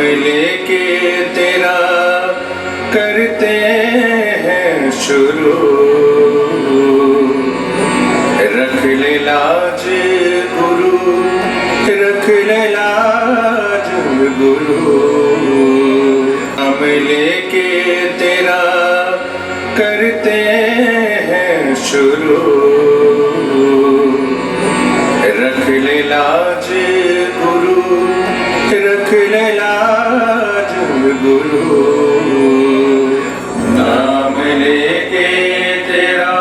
लेके तेरा करते हैं शुरू, रख ले लाज गुरु, रख ले लाज गुरु। हम लेके तेरा करते हैं शुरू, रख ले लाज गुरु, रख ले लाज गुरु। नाम लेके तेरा,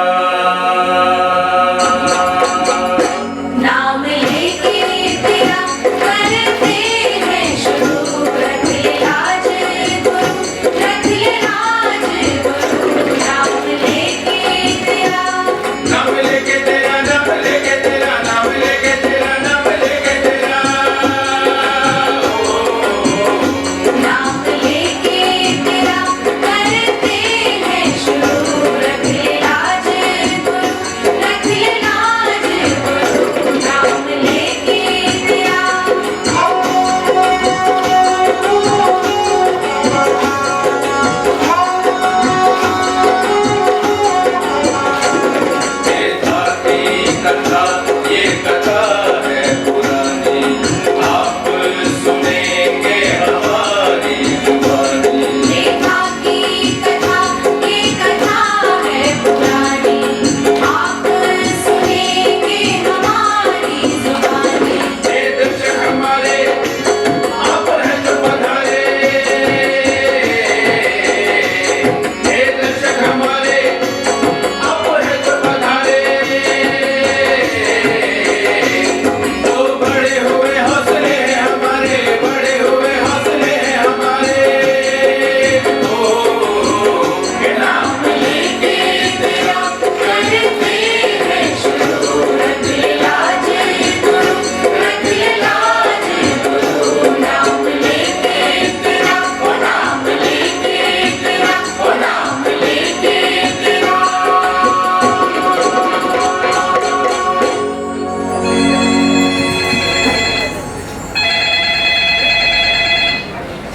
नाम लेके तेरा करते हैं शुरू, रख ले लाज गुरु, रख ले लाज गुरु। नाम लेके तेरा, नाम लेके तेरा, नाम लेके तेरा, नाम लेके तेरा, नाम लेके तेरा। नाम लेके तेरा करते हैं शुरू, रख ले लाज गुरु, रख ले लाज गुरु। नाम लेके तेरा, ये कथा है पुरानी, आप सुनेंगे हमारी जुबानी। देखा की कथा, ये कथा है पुरानी, आप सुनेंगे हमारी जुबानी। ये दर्शक हमारे आप हैं जो पधारे, ये दर्शक हमारे आप हैं जो पधारे। तो बड़े हुए हौसले हैं हमारे, बड़े हुए हौसले हैं हमारे। के नाम लेके तेरा करते हैं शुरू, रख ले लाज गुरु, रख ले लाज गुरु। नाम लेके तेरा, ओ नाम लेके तेरा, ओ नाम लेके तेरा।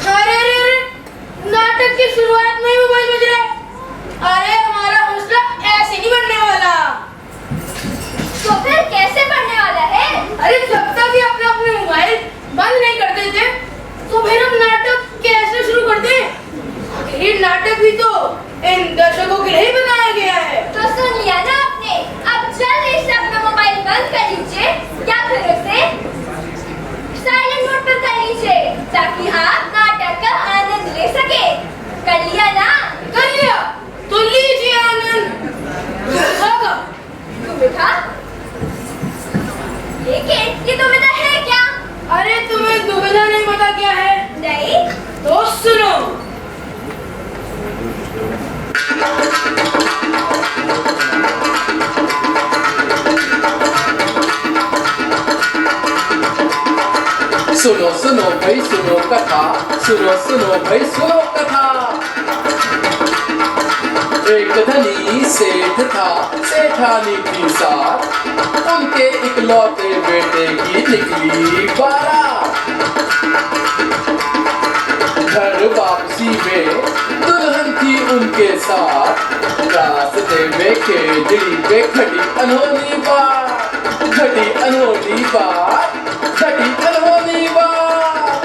अरे अरे अरे, नाटक की शुरुआत में ही मोबाइल बज रहा है। अरे हमारा हौसला ऐसे नहीं बढ़ने वाला। तो फिर कैसे बढ़ने वाला है? अरे जब तक ये अपने अपने मोबाइल बंद नहीं कर देते तो फिर हम नाटक कैसे शुरू करते? आखिर ये नाटक भी तो इन दर्शकों के लिए ही बनाया गया है। तो सुन लिया ना आपने, अब जल्दी से अपना मोबाइल बंद कर लीजिए या फिर उसे साइलेंट मोड पर कर लीजिए ताकि आप नाटक का आनंद ले सके। कर लिया ना? कर लिया तो लीजिए आनंद। होगा। तू बेटा, लेकिन ये दुविधा है क्या? अरे तुम्हें दुविधा नहीं पता क्या है? नहीं? तो सुनो। सुनो सुनो भाई सुनो कथा, सुनो सुनो भाई सुनो कथा। एक धनी सेठ था, सेठानी थी साथ, उनके इकलौते बेटे की निकली बारात। घर वापसी में दुल्हन थी उनके साथ, रास्ते में खेजड़ी पे खड़ी अनहोनी बात, खड़ी अनहोनी बात, खड़ी अनहोनी बात।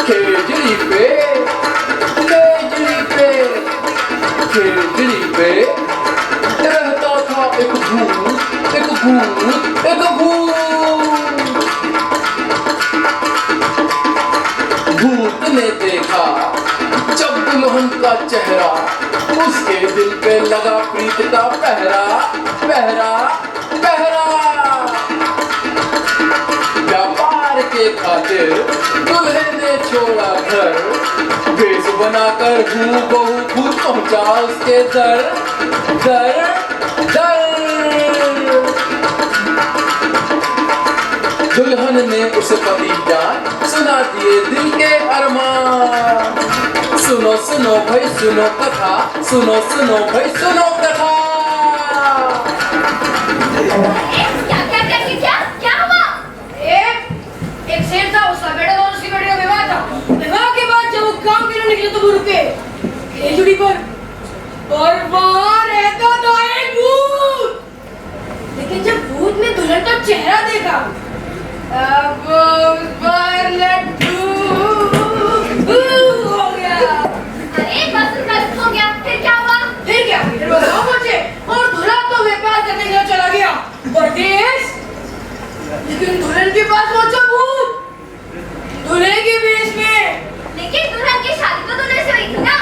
खेजड़ी पे, खेजड़ी पे, खेजड़ी पे रहता था एक भूत, एक भूत, एक भूत। भूत ने देखा जब दुल्हन का चेहरा, उसके दिल पे लगा प्रीत का पहरा, पहरा, पहरा। व्यापार के खातिर दुल्हन ने छोड़ा घर, भेष बनाकर बहू भूत पहुंचा उसके दर, दर, दर। दुल्हन ने उस पति जान सुना दिए दिल के अरमान। सुनो सुनो भाई सुनो कथा, सुनो सुनो भाई सुनो कथा। क्या क्या क्या क्या क्या हुआ? एक शेर था, उसका बेटा और उसकी चेहरा देखा, अब उस पर लड्डू हो गया। अरे बस हो गया, फिर क्या हुआ? फिर क्या, फिर वो गाँव पहुंचे और दूल्हा तो व्यापार करने के लिए चला गया परदेश। लेकिन दुल्हन के पास पहुंचा भूत, दूल्हे के वेश में। लेकिन दुल्हन की शादी तो दूल्हे से हुई थी ना?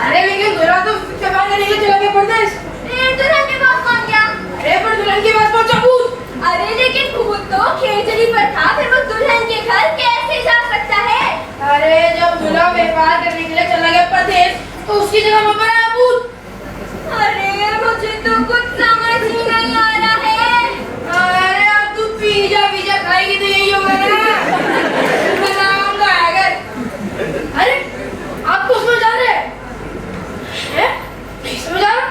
अरे लेकिन दूल्हा तो व्यापार करने के लिए चला गया परदेश। फिर दुल्हन के पास कौन गया? अरे पर दुल्हन के पास पहुंचा भूत। अरे लेकिन भूत तो खेजड़ी पर था, फिर वो दुल्हन के घर कैसे जा सकता है? अरे जब दूल्हा व्यापार करने के लिए चला गया परदेश तो उसकी जगह पर आया भूत। अरे मुझे तो कुछ समझ ही नहीं आ रहा है। अरे अब तू पिज्जा खाएगी तो यही होगा ना। बनाऊंगा अगर। अरे आपको समझ आ रहा है? नहीं समझ आ रहा?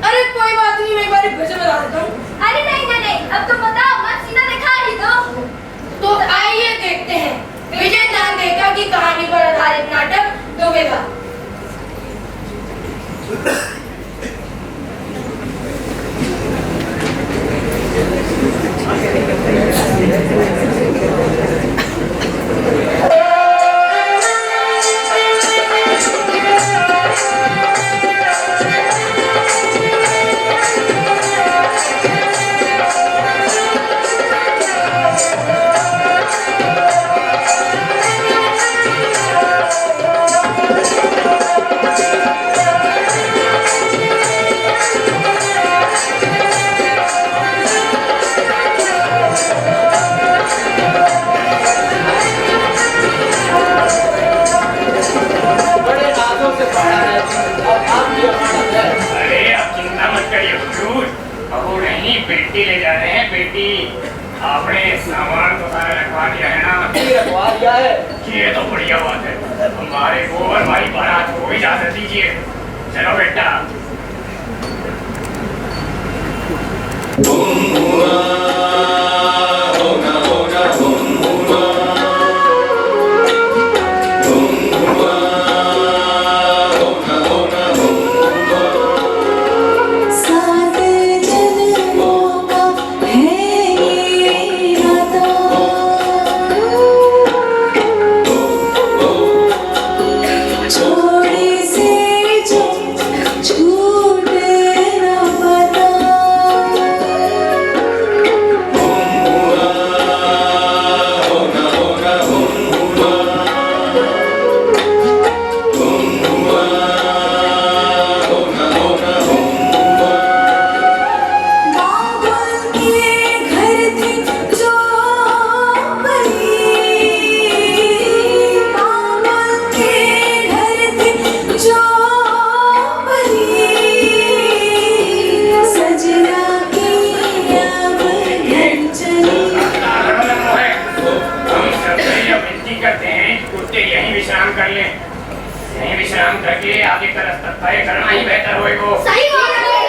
अरे कोई बात नहीं, मैं एक बार फिर से बता देता हूँ। अरे नहीं, अब तो बताओ मत, सीधा दिखा ही दो। तो आइए देखते हैं विजय दांडेका की कहानी पर आधारित नाटक दोगेगा। पेटी ले जा रहे हैं। पेटी आपने सामान तो सारा रखवा दिया है ना? रखवा दिया है। ये तो बढ़िया बात है। हमारे को और हमारी बारात को इजाजत दीजिए। चलो बेटा। विश्राम करके आगे का रास्ता तय करना ही बेहतर होएगा। सही बात है।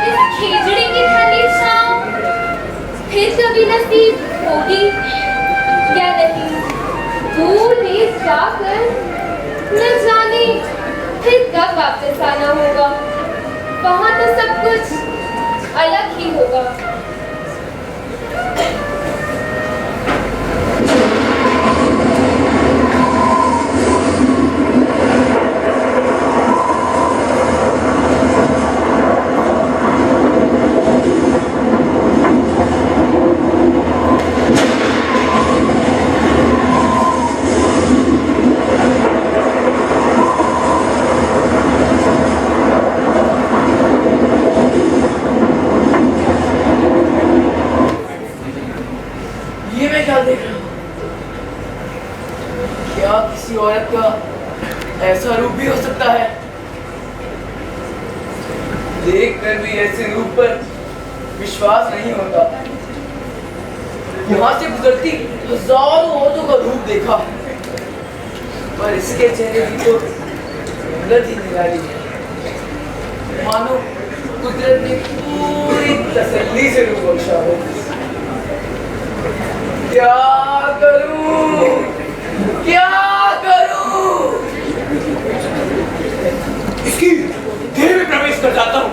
इस खिचड़ी की ठंडी शाम फिर कभी नसीब होगी या नहीं? दूर देश जाकर न जाने फिर कब वापस आना होगा। वहां तो सब कुछ अलग ही होगा। क्या किसी औरत का ऐसा रूप भी हो सकता है? देखकर भी ऐसे रूप पर विश्वास नहीं होता। यहाँ से गुजरती हजारों औरतों का रूप देखा, पर इसके चेहरे की तो उलट ही निराली है। मानो कुदरत ने पूरी तसल्ली से रूह बख्शा हो। क्या करूं, क्या करूं? इसकी देह में प्रवेश कर जाता हूँ।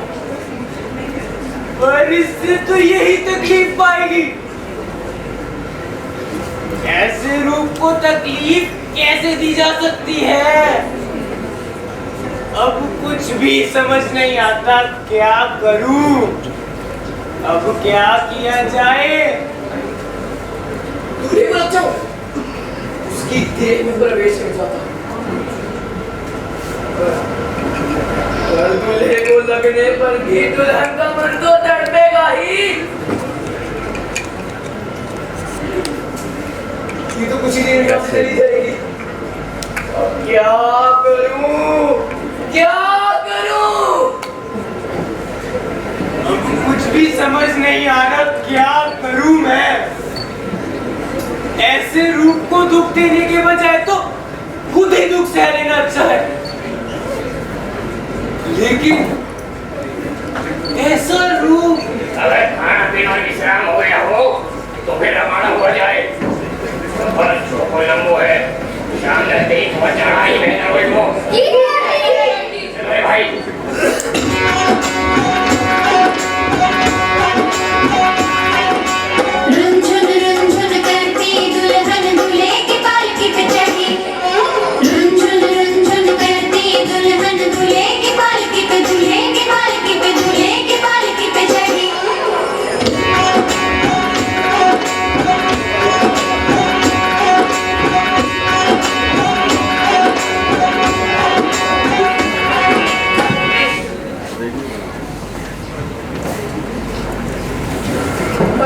पर इससे तो यही तकलीफ पाएगी। ऐसे रूप को तकलीफ कैसे दी जा सकती है? अब कुछ भी समझ नहीं आता, क्या करूं? अब क्या किया जाए? दूरी मत जाओ, उसकी देह में प्रवेश कर जाता। पर दूल्हे को लगने पर भी दुल्हन का मन तो तड़पेगा ही। ये तो कुछ ही देर में यहाँ से चली जाएगी। अब क्या करूं, क्या करूं? अब कुछ भी समझ नहीं आ रहा, क्या करूं मैं? ऐसे रूप को दुख देने के बजाय तो खुद ही दुख सह लेना अच्छा है। लेकिन ऐसा रूप, अगर खाना पीना विश्राम हो गया हो तो फिर रवाना हो जाए। सफर छोको लंबो है, शाम रहते ही थोड़ा चढ़ाई में न हो। चलो भाई। रुंझुन रुंझुन करती दुल्हन दूल्हे की पालकी पे चढ़ी। रुंझुन रुंझुन करती दुल्हन दूल्हे की पालकी पे, दूल्हे की पालकी पे, दूल्हे की पालकी पे चढ़ी।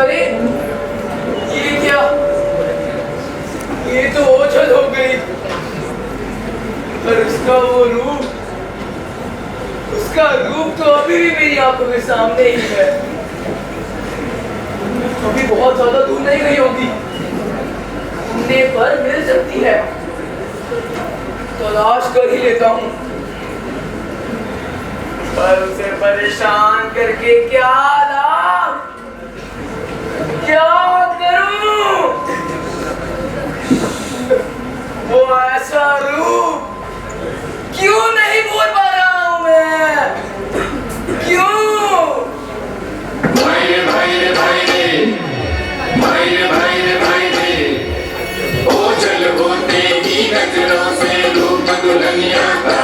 अरे ये क्या? ये तो ओझल हो गई। पर उसका वो रूप, उसका रूप तो अभी भी मेरी आंखों के सामने ही है। अभी बहुत ज्यादा दूर नहीं गई होगी, घूमने पर मिल सकती है। तलाश कर ही लेता हूँ। पर उसे परेशान करके क्या लाभ? क्या करूं? वो ऐसा रूप क्यों नहीं बोल पा रहा हूं मैं? क्यों? भाई रे भाई रे भाई रे, भाई रे भाई रे भाई रे, ओझल होते ही नजरों से रूप दुल्हनिया का,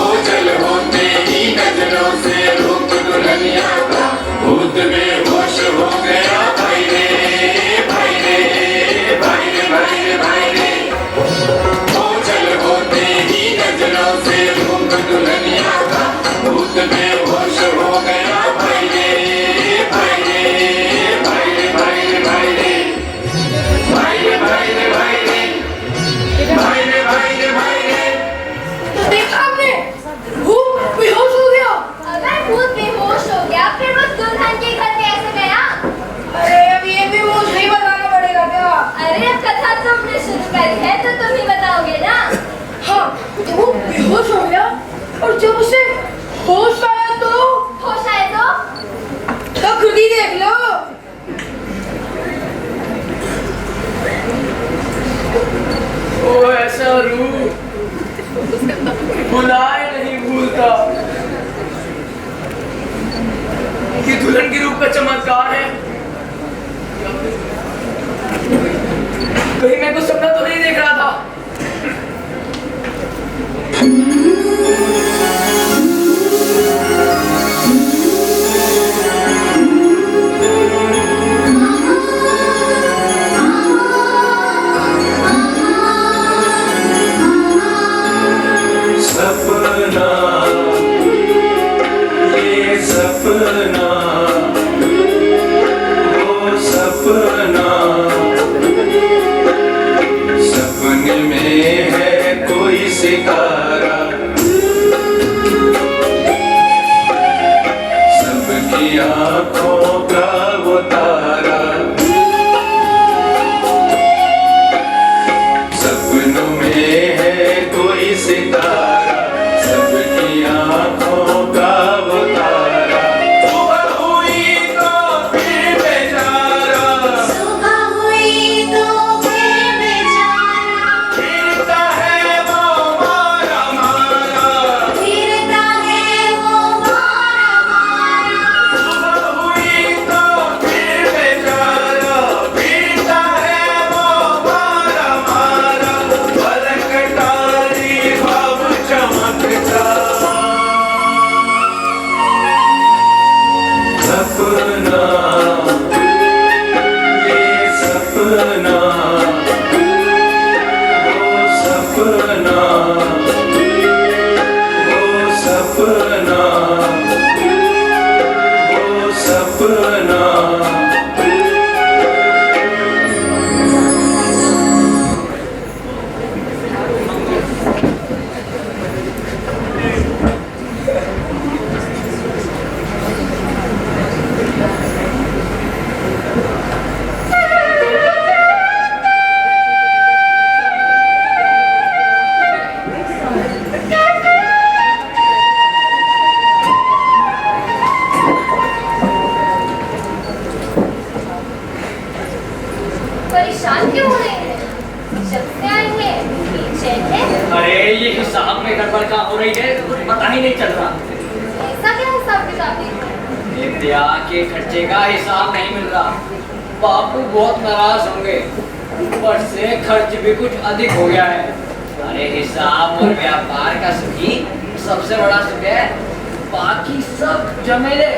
ओझल होते ही नजरों से रूप दुल्हनिया का, भूत बेहोश हो गया भाई रे, भाई रे, भाई रे भाई रे भाई रे, ओझल होते ही नजरों से रूप दुल्हनिया का, भूत बेहोश हो गया भाई रे, भाई रे, भाई रे भाई रे भाई रे, भाई रे भाई रे भाई रे, भाई रे भाई रे भाई रे। तो देखा आपने, भूत बेहोश हो गया। अगर भूत बेहोश हो गया फिर वो दुल्हन के घर कैसे गया? अरे अब ये भी मुझे ही बताना पड़ेगा क्या? अरे अब कथा तुमने शुरू करी है तो तुम ही बताओगे ना। हाँ, तो वो बेहोश हो गया और जब उसे होश आया तो होश आए तो खुद ही देख लो। वो ऐसा रूप बुलाए नहीं भूलता। ये दुल्हन के रूप का चमत्कार है। कहीं मैं कुछ सपना तो नहीं देख रहा था। सपना, ये सपना, वो सपना, सपने में है कोई सितारा, सबकी आंखों का वो तारा, सपनों में है कोई सितारा, सबकी आंखों का वो तारा। सपना वो सपना वो सपना वो सपना परेशान क्यों हो रहे हैं? जब से आए हैं बेचैन है। अरे ये हिसाब में गड़बड़ का हो रही है, कुछ पता ही नहीं चल रहा। ऐसा क्या हिसाब किताब है? ये ब्याह के खर्चे का हिसाब नहीं मिल रहा। बापू बहुत नाराज होंगे, ऊपर से खर्च भी कुछ अधिक हो गया है। अरे हिसाब और व्यापार का सुखी सबसे बड़ा सुख है, बाकी सब झमेले।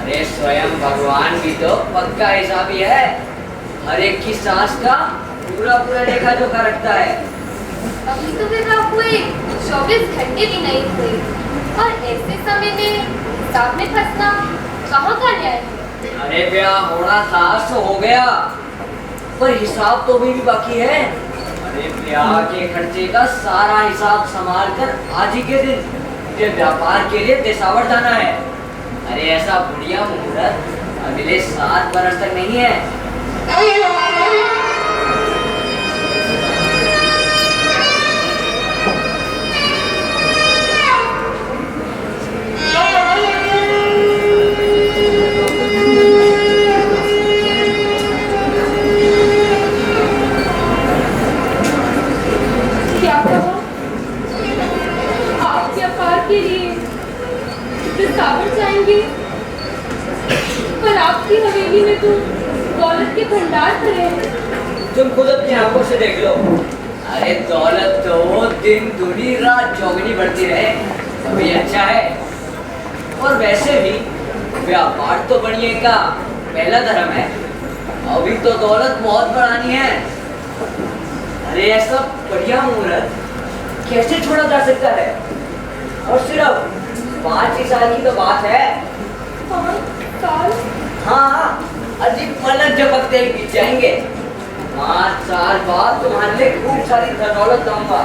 अरे स्वयं भगवान भी तो पक्का हिसाबी है, हर एक की सांस का पूरा पूरा लेखा जोखा रखता है। अभी तो विवाह हुए 24 घंटे भी नहीं हुए और ऐसे समय में हिसाब में फंसना कहाँ का न्याय है? अरे ब्याह होना था सो हो गया, पर हिसाब तो अभी भी बाकी है। अरे ब्याह के खर्चे का सारा हिसाब संभाल कर आज ही के दिन मुझे व्यापार के लिए देशावर जाना है। अरे ऐसा बढ़िया मुहूर्त अगले 7 बरस तक नहीं है। क्या कहा? आप व्यापार के लिए देशावर जाएंगे, पर आपकी हवेली में तो दौलत के भंडार भरे हैं। तुम खुद अपनी आंखों से देख लो। अरे दौलत तो दिन दूनी रात चौगनी बढ़ती रहे तभी अच्छा है। और वैसे भी व्यापार तो बढ़िया का पहला धर्म है, अभी तो दौलत बहुत बढ़ानी है। अरे ऐसा बढ़िया मुहूर्त कैसे छोड़ा जा सकता है? और सिर्फ 5 ही साल की तो बात है। 5 साल? हाँ, अजीब पलक झपकते ही बीत जाएंगे। 5 साल बाद तुम्हारे लिए खूब सारी दौलत लाऊंगा।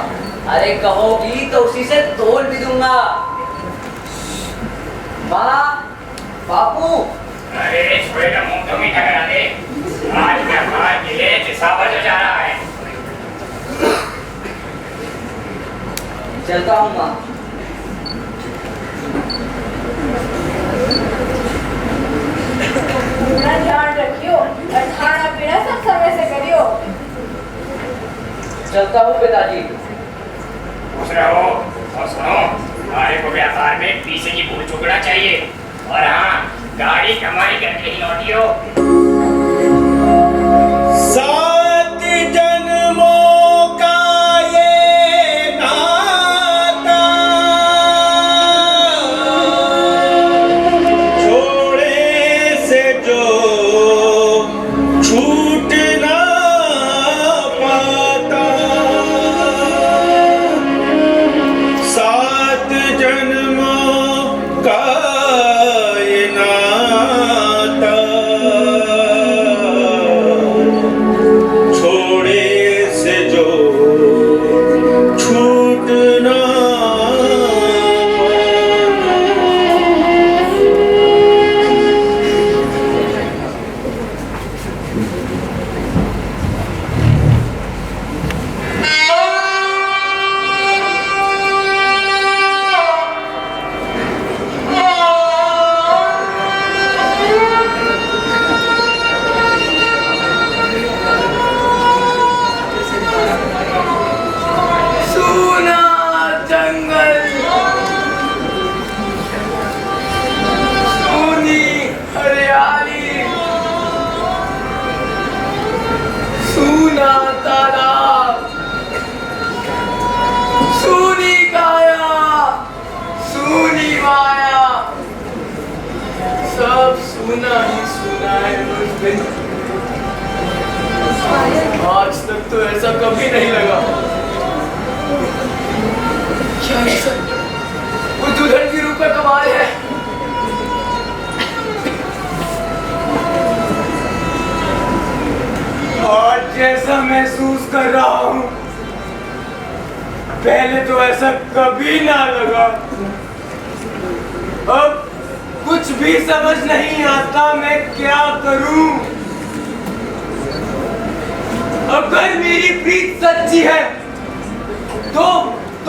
अरे कहोगी तो उसी से तोल भी दूंगा। बापू। अरे छोटे का मुंह तो मीठा करा दे। आज व्यापार के लिए दिशावर जो जा रहा है। चलता हूँ माँ। पूरा ध्यान रखियो और खाना पीना सब समय से करियो। चलता हूँ पिताजी। खुश रहो और सुनो, हमारे को व्यापार में पीछे की भूल चूकना चाहिए। और हाँ, गाड़ी कमाई करके ही लौटियो। 7 जन्मों का ये नाता छोड़े से जो छूट ना पाता। 7 जन्मों का ये नाता छोड़े से जो छूट ना सूना जंगल, सूनी हरियाली, तो ऐसा कभी नहीं लगा। क्या ये सब वो दुल्हन की रूप का कमाल है। और जैसा महसूस कर रहा हूँ पहले तो ऐसा कभी ना लगा। अब कुछ भी समझ नहीं आता मैं क्या करूं। अगर मेरी प्रीत सच्ची है तो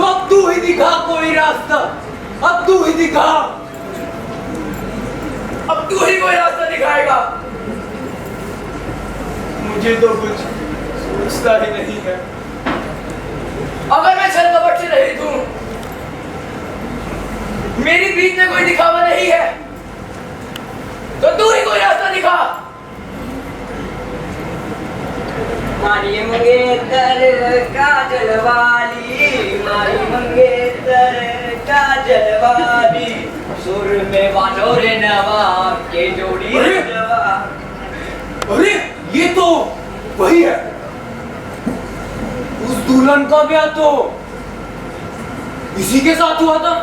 अब तू ही दिखा कोई रास्ता। अब तू ही दिखा। अब तू ही कोई रास्ता दिखाएगा। मुझे तो कुछ सोचता ही नहीं है। अगर मैं छल कपट से रहित हूं, मेरी प्रीत में कोई दिखावा नहीं है, तो तू ही कोई रास्ता दिखा। मारी मंगेतर काजल वाली, मारी मंगेतर काजल वाली, सुर में बांधो रे नवाब के जोड़ी नवाब। अरे ये तो वही है। उस दुल्हन का ब्याह तो इसी के साथ हुआ था।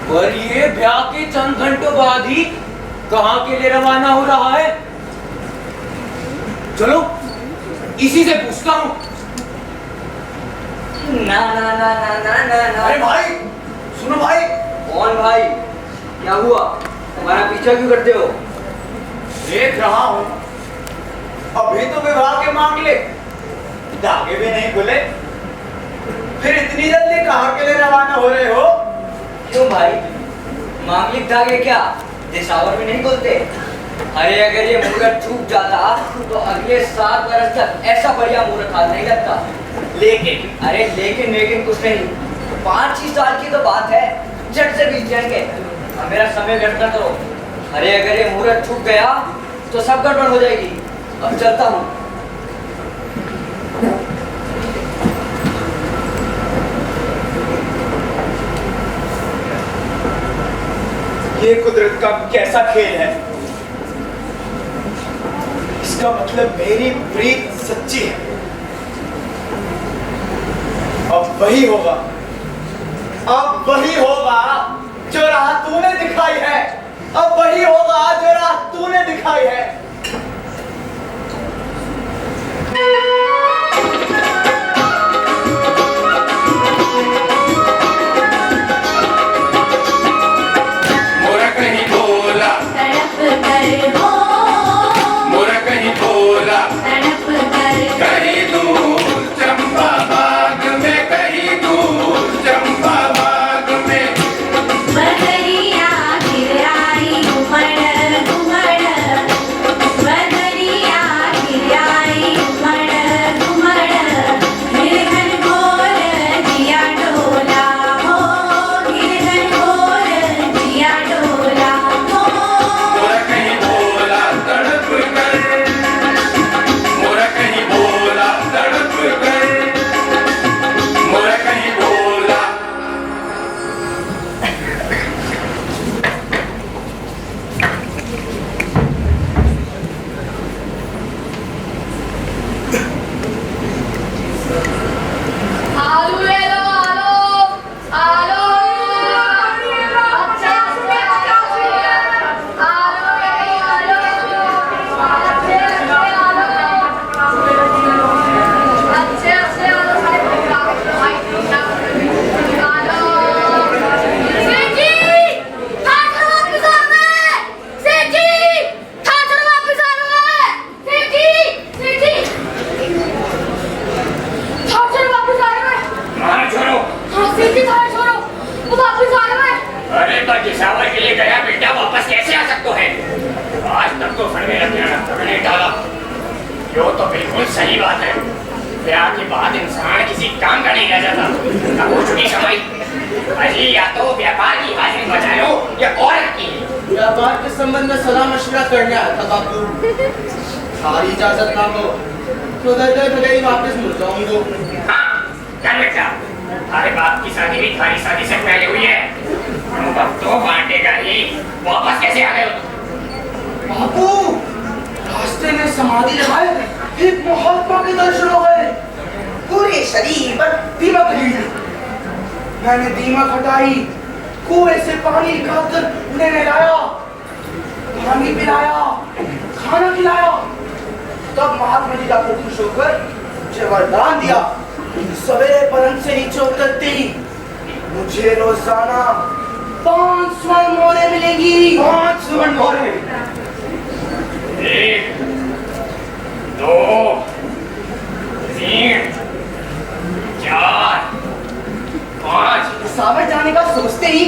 पर ये ब्याह के चंद घंटों बाद ही कहां के लिए रवाना हो रहा है। चलो इसी से पूछता हूं। ना ना ना ना ना ना ना। अरे भाई सुनो भाई। कौन भाई? क्या हुआ? हमारा पीछा क्यों करते हो? देख रहा हूं अभी तो विवाह के मामले धागे भी नहीं खुले, फिर इतनी जल्दी कहां के लिए रवाना हो रहे हो? क्यों भाई? मांगलिक धागे क्या दिसावर में नहीं खुलते? अरे अगर ये मुहूर्त छूट जाता तो अगले 7 वर्ष तक ऐसा बढ़िया मुहूर्त हाथ नहीं लगता। लेकिन कुछ नहीं, 5 ही साल की तो बात है, झट से बीत जाएंगे। अब मेरा समय व्यर्थ न करो। अरे अगर ये मुहूर्त छूट गया तो सब गड़बड़ हो जाएगी। अब चलता हूँ। ये कुदरत का कैसा खेल है। इसका मतलब मेरी प्रीत सच्ची है। अब वही होगा जो राह तूने दिखाई है। अब वही होगा जो राह तूने दिखाई है। मोरा कहीं बोला, तड़प कर हो, मोरा कहीं बोला, तड़प कर कहीं दूर चंपा बाग में, कहीं दूर चंपा बाग में। बदरिया गिर आई घुमड़ घुमड़, बदरिया गिर आई घुमड़ घुमड़, गिरधन बोल जिया डोला हो, गिरधन बोल जिया डोला हो। मोरा कहीं बोला तड़प कर, मोरा कहीं बोला तड़प कर, मोरा कहीं बोला। आलू ले लो, आलू अच्छा से आलू मार छोड़ो। अरे पर दिसावर के लिए गया बेटा वापस कैसे आ सकता है? आज तक तो फड़ में रखने डाला। यो तो बिल्कुल सही बात है। ब्याह के बाद इंसान किसी काम का नहीं रह जाता। अब हो चुकी समय। अजी या तो व्यापार की हाजिरी बचा लो या औरत की। व्यापार के संबंध में सलाह मशवरा करने आया था बापू। सारी इजाजत ना हो तो दर वापस मुड़ जाऊंगा। हाँ, कर बेटा। हमारे बाप की शादी भी तुम्हारी शादी से पहले हुई है। अब तो बांटेगा ही। वापस कैसे आ गए हो? बापू रास्ते में समाधि लगाए एक महात्मा के दर्शन हो गए। पूरे शरीर पर दीमक लगी थी। मैंने दीमक हटाई, कुएं से पानी निकालकर उन्हें नहलाया, पानी पिलाया, खाना खिलाया। तब महात्मा जी डॉक्टर खुश होकर मुझे वरदान दिया, सवेरे पलंग से नीचे उतरते ही मुझे रोजाना 5 स्वर्ण मोहरें मिलेगी। 5 स्वर्ण मोहरें। 1 2 3 4 5। सावर जाने का सोचते ही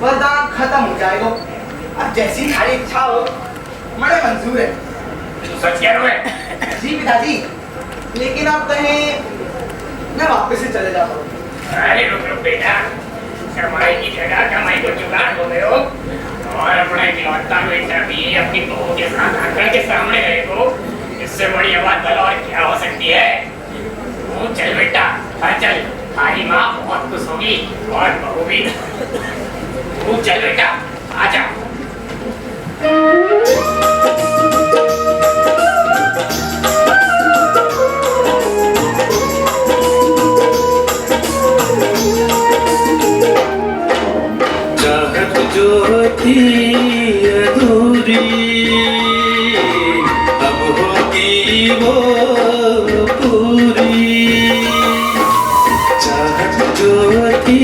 वरदान खत्म हो जाएगा। अब जैसी खाली इच्छा हो, बड़े मंजूर है। तू सच कह रहा है? जी पिताजी, लेकिन आप कहें मैं वापस से चले जाता हूँ। अरे रुक रुक बेटा, कमाई की जगह कमाई को जुगाड़ हो गए हो और अपना इकलौता बेटा भी अपनी बहू के साथ आंखों के सामने रहे हो। इससे बड़ी बात भला और क्या हो सकती है? तू चल बेटा, हाँ चल, हमारी माँ बहुत खुश होगी और बहू भी। तू चल बेटा, आजा। चाहत जो थी अधूरी अब होगी वो पूरी। चाहत जो थी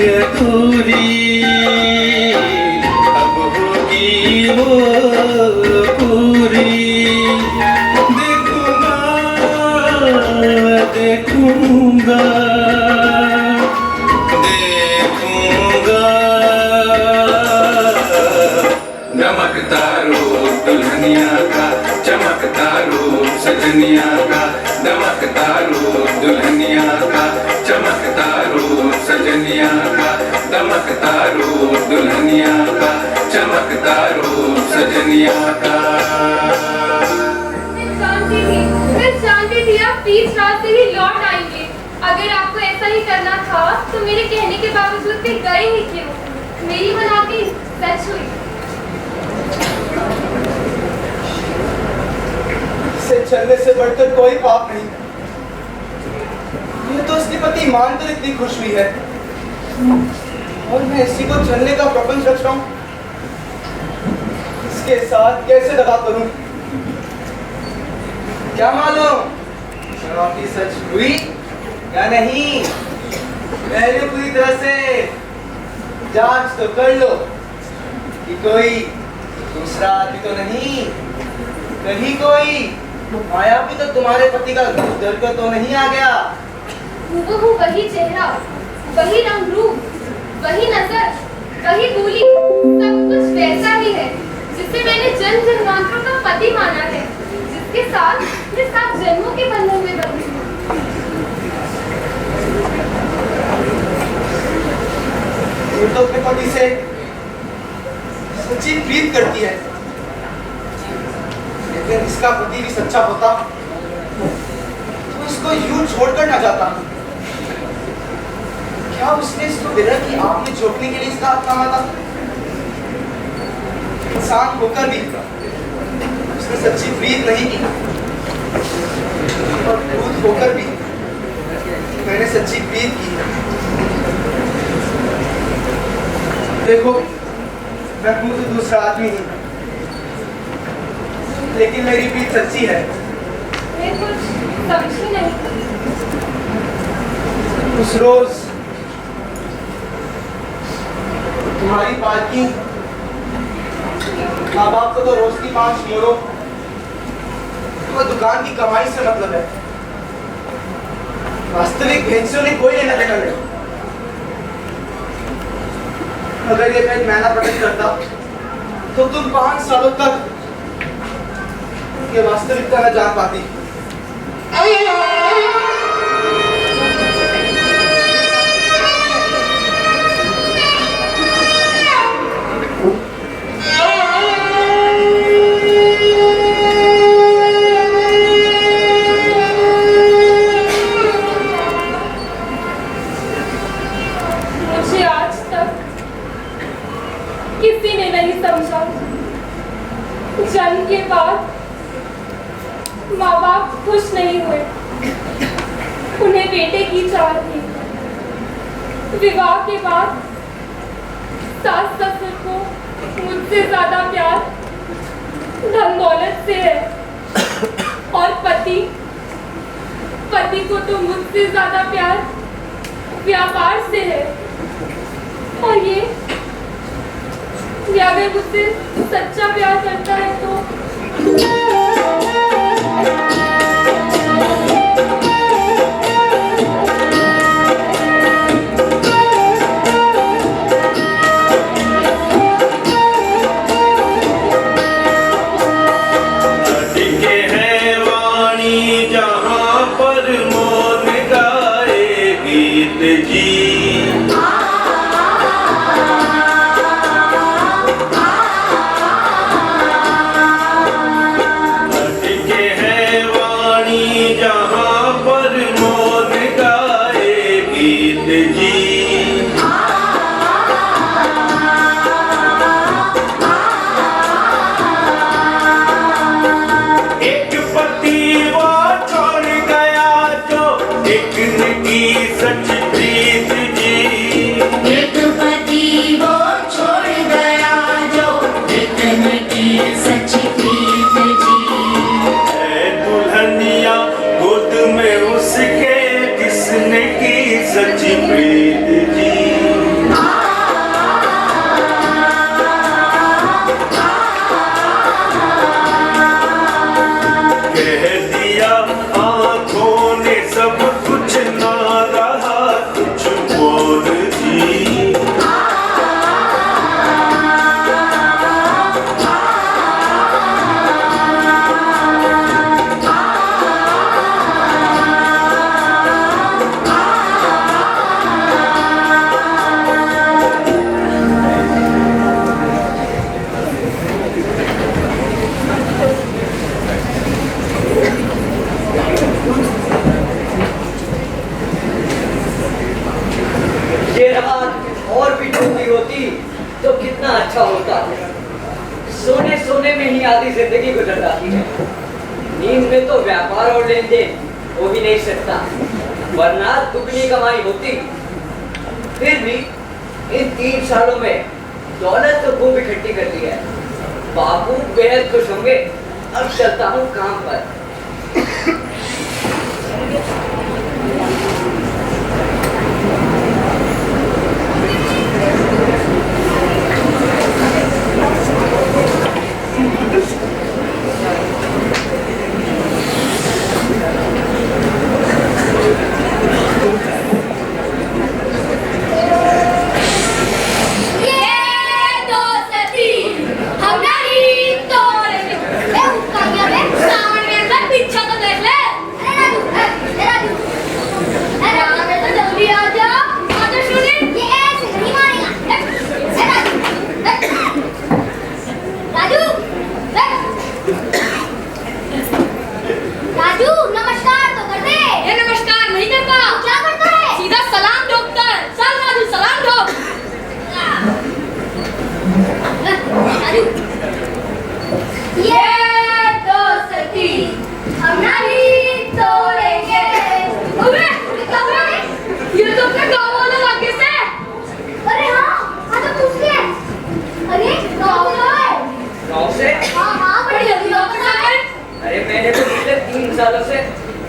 अधूरी अब होगी वो पूरी। देखूंगा देखूंगा चमकता रूप दुल्हनिया का, चमकता रूप सजनिया का, दमकता रूप दुल्हनिया का, चमकता रूप सजनिया का, दमकता रूप दुल्हनिया का, चमकता रूप सजनिया का। मैं जानती थी आप 30 रात से ही लौट आएंगे। अगर आपको ऐसा ही करना था तो मेरे कहने के बावजूद भी गए ही क्यों? मेरी मनाती सच हुई। से चलने से बढ़कर कोई पाप नहीं। ये तो उसकी पति मानकर इतनी खुश हुई है और मैं इसी को चलने का प्रपंच रच रहा हूँ। इसके साथ कैसे दगा करूं? क्या मालूम शराबी सच हुई या नहीं? पहले पूरी तरह से जांच तो कर लो कि कोई दूसरा आदमी तो नहीं, कहीं कोई माया भी तो तुम्हारे पति का रूप धरकर तो नहीं आ गया। हूबहू वही चेहरा, वही रंग रूप, वही नजर, वही बोली, सब कुछ वैसा ही है जिसे मैंने जन्म जन्मांतरों का पति माना है, जिसके साथ मैं 7 जन्मों के बंधन में बंधी हूँ। ये तो अपने पति से सच्ची प्रीत करती है, लेकिन इसका पति भी सच्चा होता तो इसको यूं छोड़कर ना जाता। क्या उसने इसको विरह की आग में झोंकने के लिए इसका हाथ थामा था? इंसान होकर भी उसने सच्ची प्रीत नहीं की और भूत होकर भी मैंने सच्ची प्रीत की। देखो मैं हूं तो दूसरा आदमी नहीं, लेकिन मेरी प्रीत सच्ची है। मैं कुछ समझी नहीं। उस रोज तुम्हारी पालकी माँ बाप को तो रोज की 5 मोरो तो दुकान की कमाई से मतलब है। वास्तविक भेंसियों ने कोई लेना देना नहीं। अगर ये भेंट मैना प्रकट करता तो तुम 5 सालों तक ये वास्तविकता न जान पाती। मुझे आज तक किसी ने नहीं समझा। जन्म के बाद माँ बाप खुश नहीं हुए। उन्हें बेटे की चाह थी। विवाह के बाद सास ससुर को मुझसे ज्यादा प्यार धन दौलत से है और पति को तो मुझसे ज्यादा प्यार व्यापार से है। और ये अगर मुझसे सच्चा प्यार करता है तो जिंदगी गुजर जाती है। नींद में तो व्यापार और लेन देन हो ही नहीं सकता, वरना दुगनी कमाई होती। फिर भी इन 3 सालों में दौलत तो खूब इकट्ठी कर ली है। बापू बेहद खुश होंगे। अब चलता हूँ काम पर।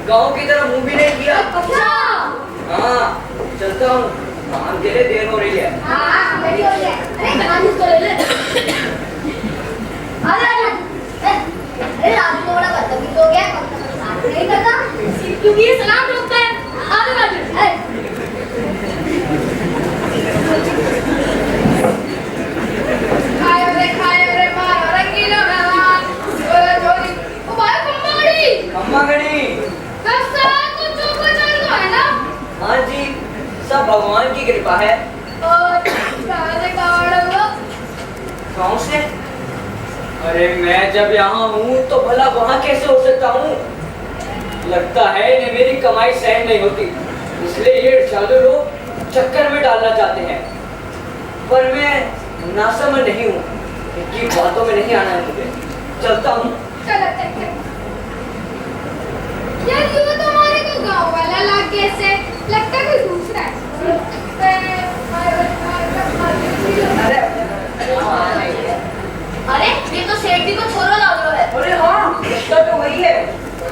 गांव की तरफ मुंह भी नहीं किया। हाँ, चलता हूँ, काम के लिए देर हो रही है। राजू थोड़ा बदतमीज हो गया, नहीं करता क्योंकि ये सलाम ठोकता है। आगे राजू खाए रे मारा रंगीला मेहमान जोड़ी ओ भाई खम्मा गड़ी है ना। हाँ जी, सब भगवान की कृपा है। और गाँव से? अरे मैं जब यहाँ हूँ तो भला वहाँ कैसे हो सकता हूँ? लगता है इन्हें मेरी कमाई सहन नहीं होती, इसलिए ये चालू लोग चक्कर में डालना चाहते हैं। पर मैं नासमझ नहीं हूँ, इनकी बातों में नहीं आना है मुझे। चलता हूँ।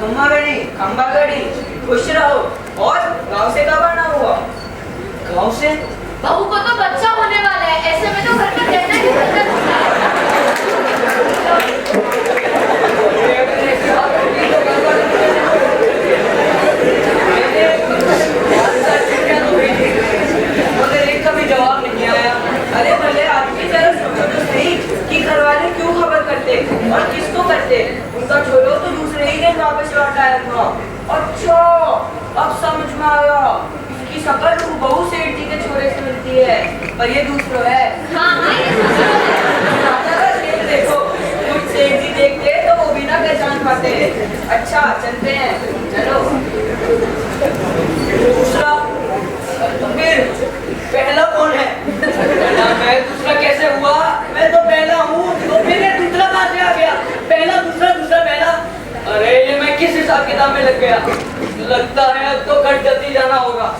खम्मा गड़ी खम्बा गड़ी खुश रहो। और गांव से कब आना हुआ? गांव से बहू को तो बच्चा होने वाला है, ऐसे में तो घर का कहना ही बदल मगर एक का भी जवाब नहीं आया। अरे भले आपकी तरफ सोचो तो सही कि घर वाले क्यों खबर करते और किसको करते। उनका छोड़ो तो दूसरे ही दिन वापस लौट आया था। अच्छा अब समझ में आया, इसकी शक्ल बहू सेठ जी के छोरे से मिलती है, पर ये दूसरा है। देखो कुछ सेठ जी देखते तो वो भी ना पहचान पाते। अच्छा चलते हैं, चलो। दूसरा तो फिर पहला कौन है? मैं दूसरा कैसे हुआ? मैं तो पहला हूँ, तो फिर ये दूसरा कहाँ से आ गया? पहला दूसरा दूसरा पहला। अरे ये मैं किस हिसाब किताब में लग गया? लगता है अब तो कट जल्दी जाना होगा।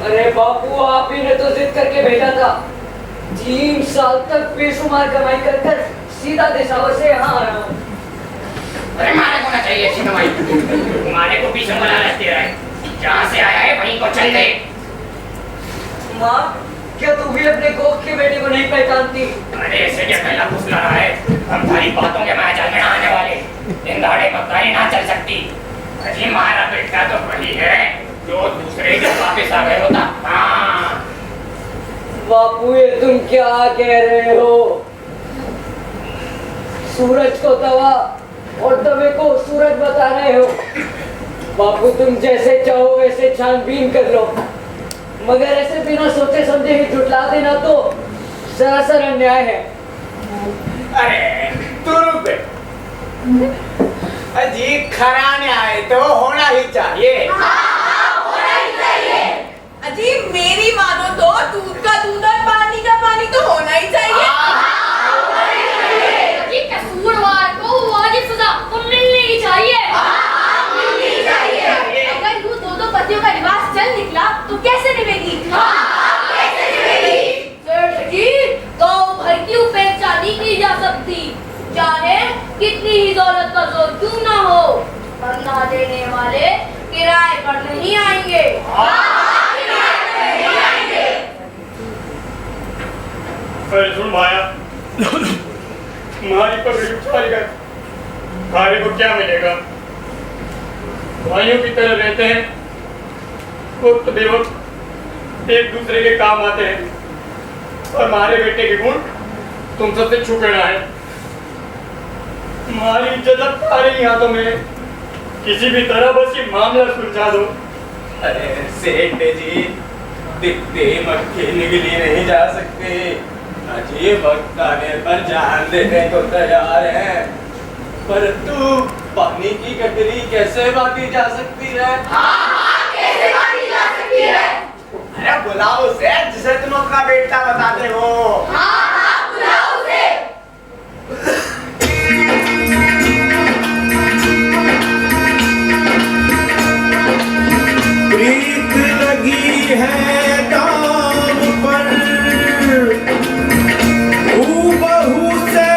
अरे बापू आप ही ने तो जिद करके भेजा था। 3 साल तक बेशुमार कमाई कर कर सीधा देशावर से यहाँ आ रहा हूँ। अरे मारे को ना चाहिए ऐसी कमाई, तुम्हारे को पीछे बना रहते रहे। जहाँ से आया है वहीं को चल दे। माँ क्या तू भी अपने कोख के बेटे को नहीं पहचानती? अरे ऐसे क्या पहला घुस रहा है? हम सारी बातों के मैदान में आने वाले दिन दहाड़े पक्काई ना चल सकती। अजी हमारा बेटा तो वही है जो दूसरे दिन वापस आ गए होता। हाँ बापू ये तुम क्या कह रहे हो? सूरज को तवा और तवे को सूरज बता रहे हो। बापू तुम जैसे चाहो वैसे छानबीन कर लो, मगर ऐसे बिना सोचे समझे ही झुठला देना तो सरासर अन्याय है। अरे तू रुक बे। अजी खरा न्याय तो होना ही चाहिए। होना ही चाहिए। अजी मेरी मानो तो दूध का दूध और पानी का पानी तो होना ही चाहिए। अजी कसूरवार को वाजिब सजा तो मिलनी ही चाहिए। मिलनी चाहिए। अगर यूं दो पतियों का रिवाज चल निकला तो कैसे निभेगी? कैसे निभेगी? सेठ जी गाँव भर की उपेक्षा नहीं की जा सकती, चाहे कितनी ही दौलत का जोर क्यों ना हो। बंदा देने वाले किराए पर नहीं आएंगे। अरे सुन भाया, तुम्हारी पगड़ी उछाल कर खाने को क्या मिलेगा? भाइयों की तरह रहते हैं, वक्त बेवक्त एक दूसरे के काम आते हैं, और हमारे बेटे के गुण तुम सबसे छुपे ना है। हमारी इज्जत अब तुम्हारे हाथों में, किसी भी तरह बस ये मामला सुलझा दो। अरे सेठ जी, दिखते मक्खी निगली नहीं जा सकते। अजीब वक्त आने पर जान देने को तैयार है, परंतु पानी की कटरी कैसे बांधी जा सकती है? कैसे बांधी जा सकती है? अरे बुलाओ सेठ जिसे तुम अपना बेटा बताते हो। बुलाओ उसे। प्रीत लगी है दाम पर, हूबहू से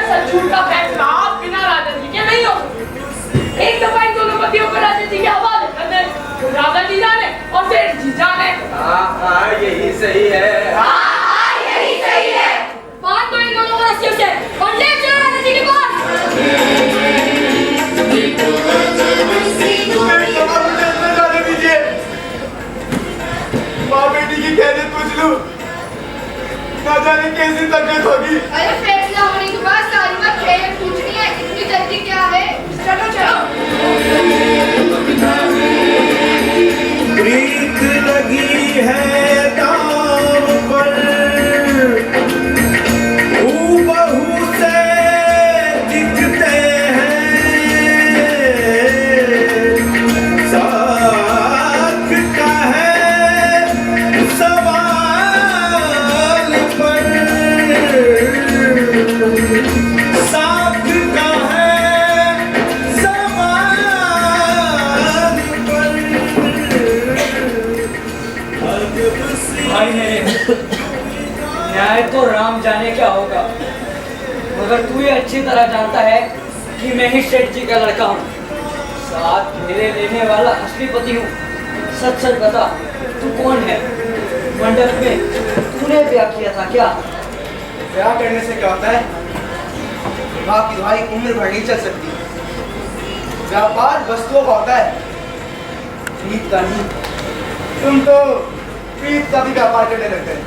दरअसल झूठ का फैसला बिना राजा जी के नहीं हो सकता। एक दफा इन दोनों पतियों को राजा जी के हवाले कर दे, तो राजा जी जाने और सेठ जी जाने। हाँ यही सही है। यही सही है। बात तो इन दोनों को रस्सियों से और ले चलो राजा जी के पास। जाने दीजिए, माँ बेटी की खैरियत पूछ लूं, ना जाने कैसी तबीयत होगी। अरे फैसला होने के बाद सारी बात खैरियत पूछनी है, इतनी जल्दी क्या है? चलो चलो। प्रीत लगी है दाम पर, हूबहू से दिखते हैं, साथ का है सवाल पर, साथ का है सवाल पर। भाई मेरे, न्याय तो राम जाने क्या होगा, मगर तू ये अच्छी तरह जानता है कि मैं ही सेठ जी का लड़का हूँ, साथ मेरे लेने वाला असली पति हूँ। सच सच बता, तू कौन है? मंडप में तूने ब्याह किया था क्या? ब्याह करने से क्या होता है? विवाह की दुहाई उम्र भर नहीं चल सकती। व्यापार वस्तुओं का होता है, प्रीत का नहीं। तुम तो प्रीत का भी व्यापार करने लगते हैं।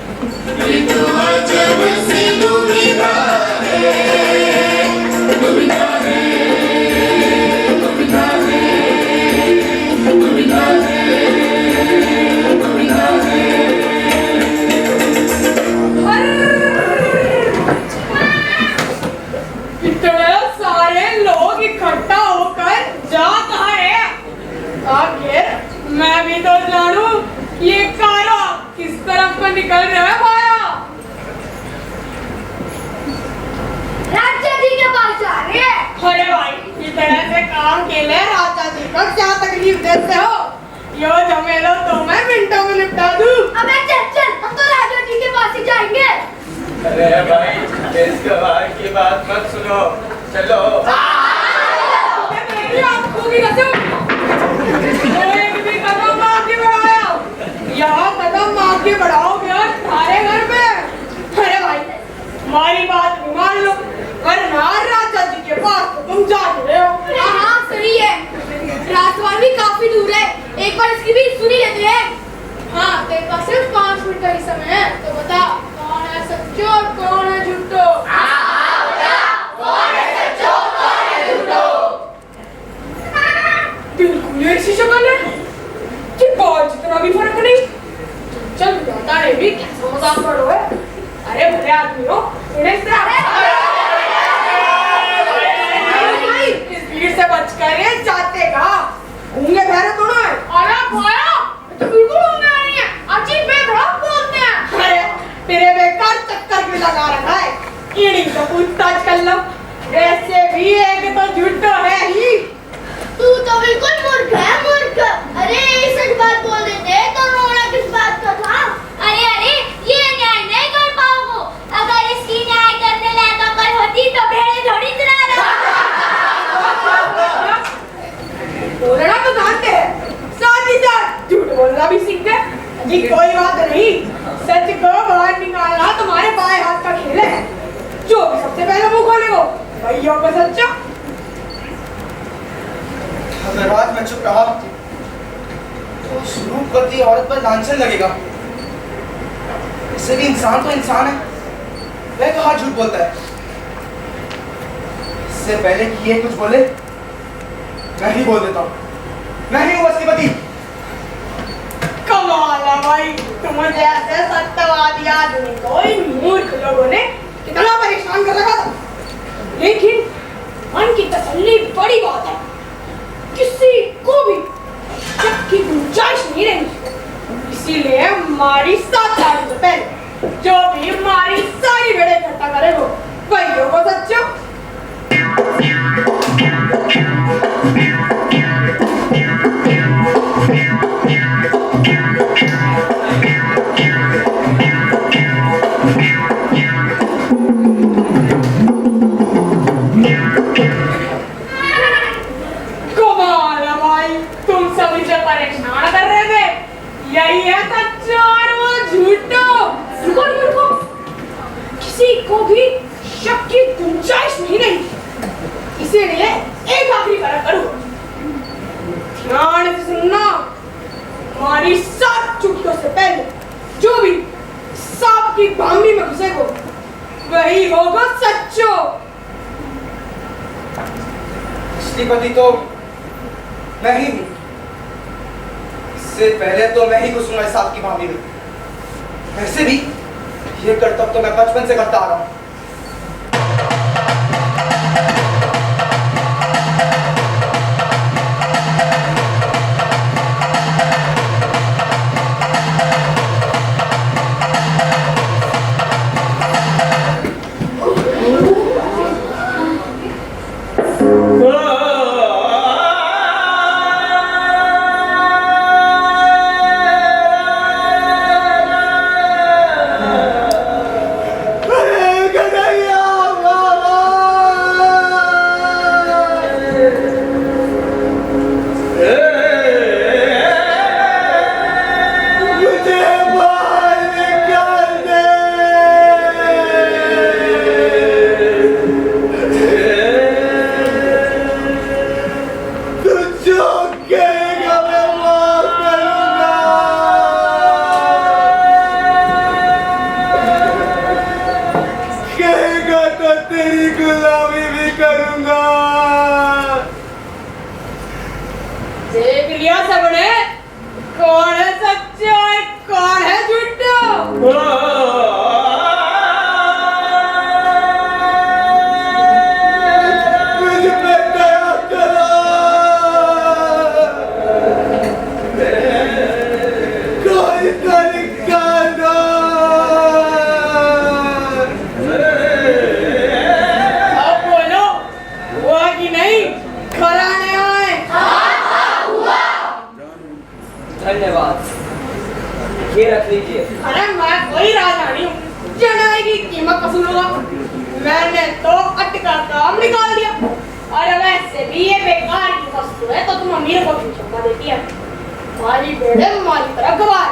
इतने सारे लोग इकट्ठा होकर जा कहाँ है? आखिर मैं भी तो जानूं ये कारा किस तरफ को निकल रहा है भाया? राजा जी के पास जा रहे हैं। अरे भाई, इस तरह से काम के लिए राजा जी को क्या तकलीफ देते हो? यो झमेला तो मैं मिनटों में निपटा दूं। अबे चल चल, हम तो राजा जी के पास ही जाएंगे। अरे भाई, इस गवाह की बात मत सुनो, चलो। मेरी आंखों की कसम, एक भी कदम आगे बढ़ाया, यहाँ कदम आगे बढ़ाओगे और तुम्हारे घर पे। अरे भाई, हमारी बात भी मान लो, वरना राजा जी के पास तो तुम जा रहे हो। हाँ सही है, राजवाड़ भी काफी दूर है, एक बार इसकी भी सुनी लेते हैं। हाँ, तेरे पास सिर्फ 5 मिनट का ही समय है, तो बता कौन है सच्चो और कौन है झूठो? कौन है सच्चो, कौन है झूठो? बिल्कुल ऐसी शक्ल है कि बहुत जितना भी फर्क नहीं। चल बता रहे भी कैसा मजाक कर रहे हो? अरे भले आदमी हो, इन्हें इस भीड़ से बचकर ये जाते कहाँ? घूमने बहरे थोड़ा है। अरे भाया, तो बिल्कुल घूमने नहीं है, अजीब बेबराक बोलते हैं। अरे तेरे बेकार चक्कर भी लगा रखा है, इन्हीं को पूछताछ कर लो। वैसे भी एक तो झूठो है ही। तू तो बिल्कुल मूर्ख है, मूर्ख। अरे सच बात बोल देते तो रोना किस बात का था? अरे अरे, ये न्याय नहीं कर पाओगे। अगर इसकी न्याय करने लायक अकल होती तो भेड़े थोड़ी चला रहा। बोलना तो जानते हैं, साथ ही साथ झूठ बोलना भी सीखते हैं। जी कोई बात नहीं, सच को बाहर निकालना तुम्हारे बाएं हाथ का खेल है। जो भी सबसे पहले मुंह खोलेगा वही होगा सच्चा। अगर आज मैं चुप रहा तो रूपवती औरत पर लांछन लगेगा। इससे भी इंसान तो इंसान है, वह कहाँ झूठ बोलता है? इससे पहले कि ये कुछ बोले, मैं ही बोल देता हूँ, मैं ही हूँ असली पति। कमाल है भाई, तुम जैसे सत्यवादी आदमी को इन मूर्ख लोगों ने कितना परेशान कर रखा था। लेकिन मन की तसल्ली बड़ी बात है, किसी को भी शक की गुंजाइश नहीं रही। इसीलिए हमारी 7 तारीख से पहले जो भी हमारी सारी भेड़ें इकट्ठा करेगा वही होगा सच्चा। उसके लिए एक आखिरी फर्क करूँ। ध्यान से सुनना, हमारी 7 चुटकियों से पहले जो भी सांप की भांगी में घुसेगा वही होगा सच्चो। श्रीपति तो मैं ही हूँ। इससे पहले तो मैं ही घुसूंगा इस सांप की भांगी में। वैसे भी ये कर्तव्य तो मैं बचपन से करता आ रहा हूँ। देख लिया सबने, कौन है सच्चा और कौन है झूठा। अब बोलो, हुआ कि नहीं? घराने आए। धन्यवाद, ये रख लीजिए। अरे मैं कोई राजधानी हूँ, जनाई की कीमत वसूल होगा। मैंने तो अटका काम निकाल दिया। और वैसे भी ये बेकार की वस्तु है तो तुम अमीर को क्यों चौंका देती है? माली बेड़े माली तरह गवार,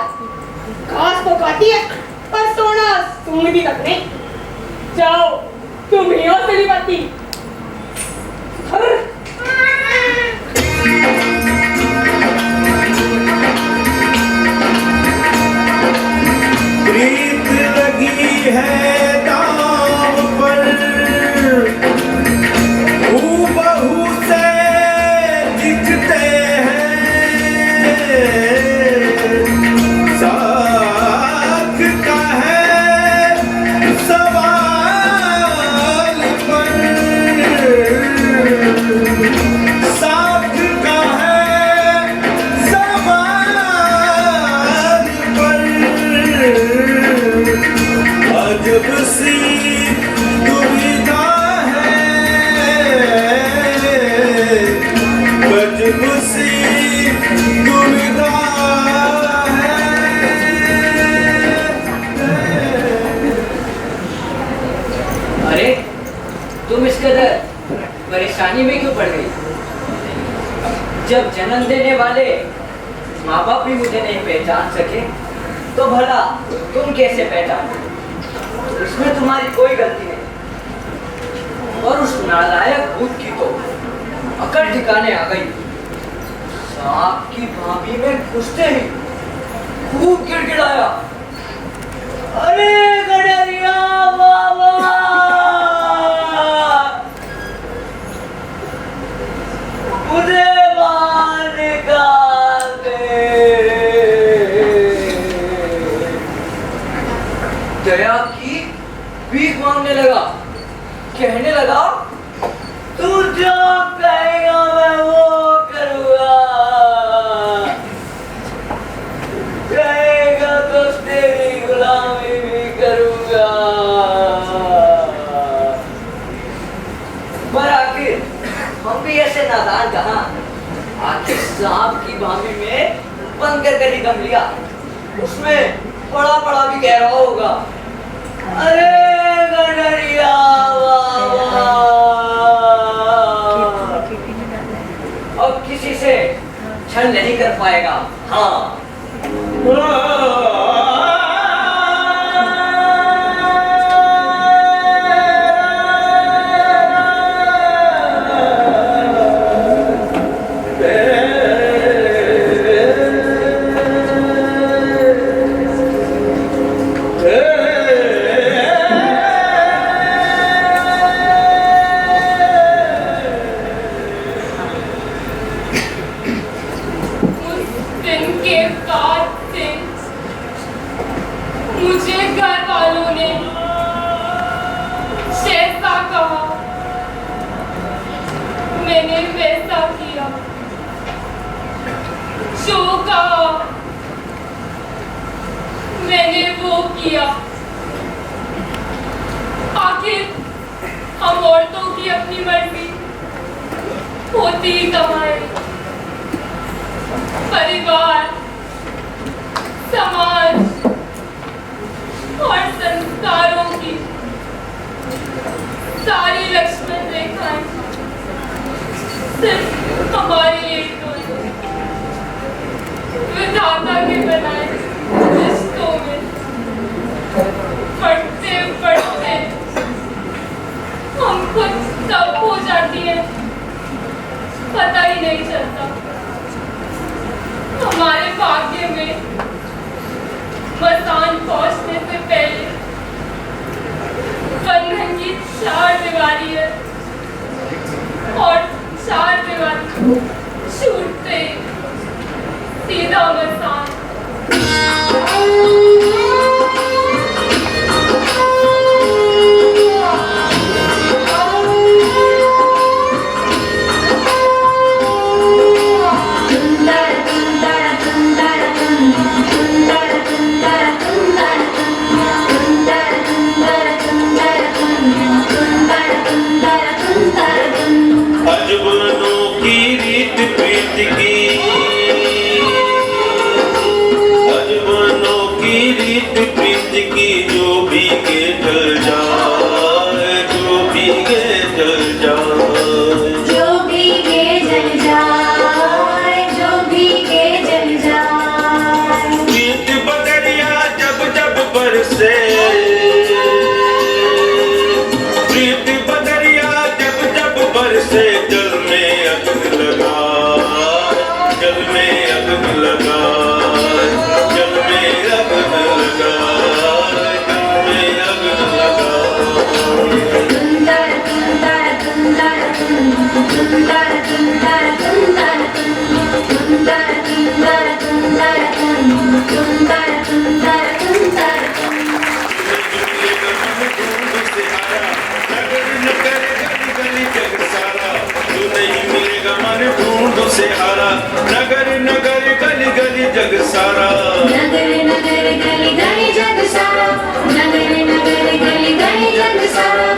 घास तो खाती है पर सोना सूंघती तक नहीं। जाओ तुम ही हो श्रीपति। प्रीत लगी है दाम पर, हूबहू से दिखते हैं। साख का है सवाल पर, साख का है सवाल पर। अजब सी दुविधा है, अजब सी दुविधा है। अरे तुम इस कदर परेशानी में क्यों पड़ गई? जब जन्म देने वाले माँ बाप भी मुझे नहीं पहचान सके तो भला तुम कैसे पहचानो? इसमें तुम्हारी कोई गलती नहीं। और उस नालायक भूत की तो अकड़ ठिकाने आ गई। सांप की भाभी में घुसते ही खूब गिड़गिड़ाया, अरे गडरिया बाबा, मुझे बाहर निकाल दे। दया की भीख मांगने लगा, कहने लगा, तू जो कहेगा मैं वो करूँगा, कहेगा तो तेरी गुलामी भी करूँगा। पर आखिर हम भी ऐसे नादान कहाँ? आखिर सांप की भाभी में बंद कर ही दम लिया, उसमें बड़ा बड़ा भी कह रहा होगा, अरे गडरिया बाबा। अब किसी से छल नहीं कर पाएगा। हाँ किया। आखिर हम औरतों की अपनी मर्जी होती ही कमाए। परिवार, समाज और संस्कारों की सारी लक्ष्मण रेखाएं सिर्फ हमारे लिए तो विधाता के बनाए रिश्तों में बढ़ते बढ़ते हम खुद तब हो जाती है पता ही नहीं चलता। हमारे भाग्य में मसान पहुंचने से पहले बंधन की 4 दीवारी है और 4 दीवारी छूटते ही सीधा मसान। अजबनों की रीत प्रीत की, अजबनों की रीत प्रीत की, जो भीगे जल जाए, जो भीगे जल जाए, जो भीगे जल जाए, जो भीगे जल जाए। प्रीत बदरिया जब जब बरसे, प्रीत बदरिया जब जब बरसे, जल में अग्नि लगा, जल में अग्नि लगा, जल में अग्नि लगा, जल में अग्नि लगा। तुंदर तुंदर तुंदर तुंदर तुंदर तुंदर तुंदर तुंदर तुंदर तुंदर तुंदर तुंदर। ढूंढ से हारा, नगर नगर गली गली जग सारा, नगर नगर गली गली जग सारा, नगर नगर गली गली जग सारा।